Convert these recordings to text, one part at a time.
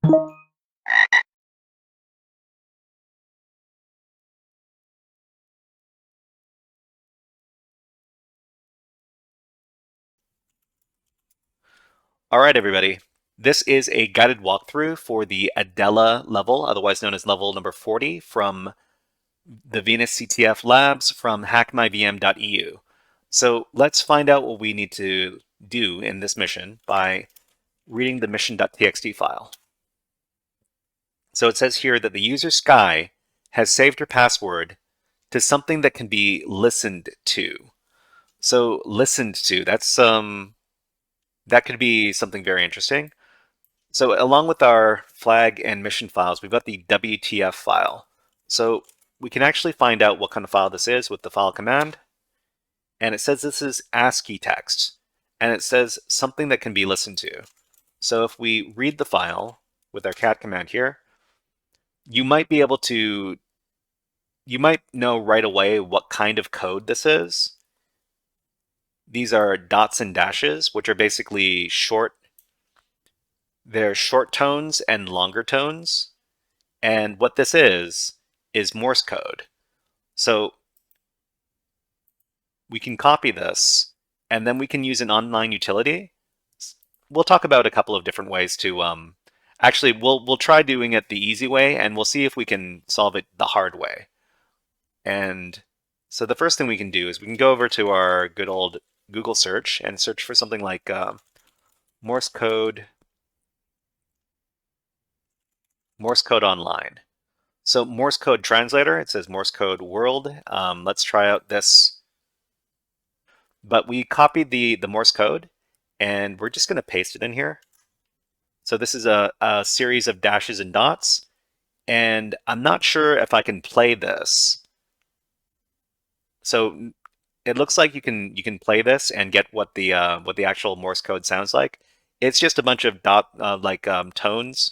All right, everybody. This is a guided walkthrough for the Adela level, otherwise known as level number 40, from the Venus CTF labs from HackMyVM.eu. So let's find out what we need to do in this mission by reading the mission.txt file. So it says here that the user Sky has saved her password to something that can be listened to. So listened to, that could be something very interesting. So along with our flag and mission files, we've got the WTF file. So we can actually find out what kind of file this is with the file command. And it says this is ASCII text. And it says something that can be listened to. So if we read the file with our cat command here, you might know right away what kind of code this is. These are dots and dashes, which are basically they're short tones and longer tones. And what this is Morse code. So we can copy this, and then we can use an online utility. We'll talk about a couple of different ways to, actually, we'll try doing it the easy way, and we'll see if we can solve it the hard way. And so the first thing we can do is we can go over to our good old Google search and search for something like Morse code online. So Morse code translator, it says Morse code world. Let's try out this. But we copied the Morse code, and we're just going to paste it in here. So this is a series of dashes and dots, and I'm not sure if I can play this. So it looks like you can play this and get what the actual Morse code sounds like. It's just a bunch of tones.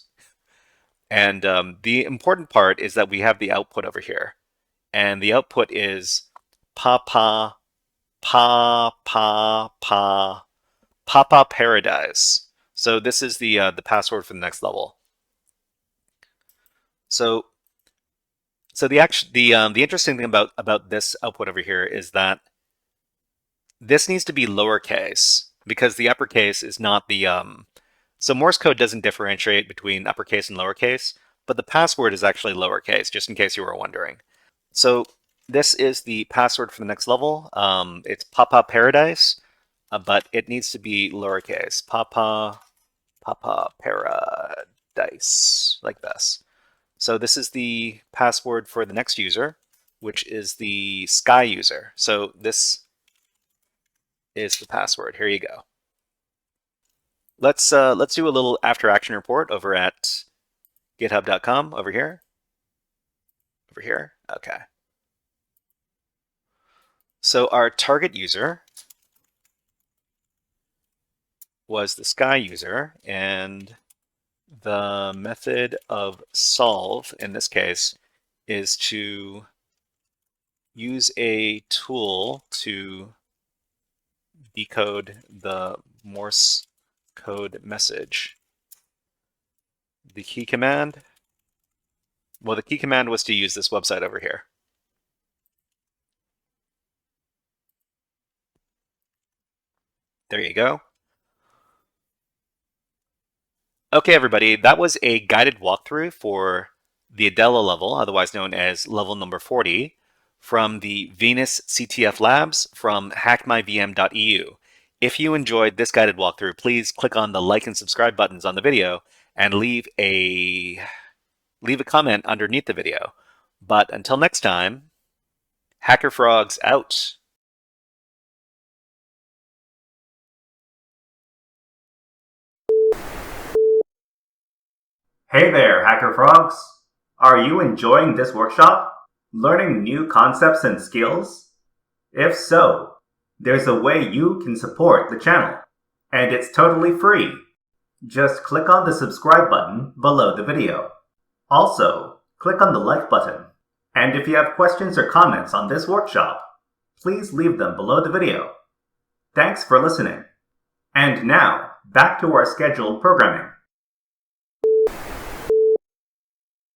And the important part is that we have the output over here. And the output is pa paradise. So this is the password for the next level. So the interesting thing about this output over here is that this needs to be lowercase because the uppercase is not the so Morse code doesn't differentiate between uppercase and lowercase, but the password is actually lowercase, just in case you were wondering. So this is the password for the next level. It's Papa Paradise, but it needs to be lowercase. Papa Paradise, like this. So this is the password for the next user, which is the Sky user. So this is the password. Here you go. Let's do a little after action report over at github.com over here. Over here. Okay. So our target user was the Sky user, and the method of solve in this case is to use a tool to decode the Morse code message. The key command, well, the key command was to use this website over here. There you go. Okay, everybody, that was a guided walkthrough for the Adela level, otherwise known as level number 40, from the Venus CTF labs from HackMyVM.eu. If you enjoyed this guided walkthrough, please click on the like and subscribe buttons on the video and leave a comment underneath the video. But until next time, HackerFrogs out. Hey there, HackerFrogs! Are you enjoying this workshop? Learning new concepts and skills? If so, there's a way you can support the channel, and it's totally free. Just click on the subscribe button below the video. Also, click on the like button. And if you have questions or comments on this workshop, please leave them below the video. Thanks for listening. And now, back to our scheduled programming.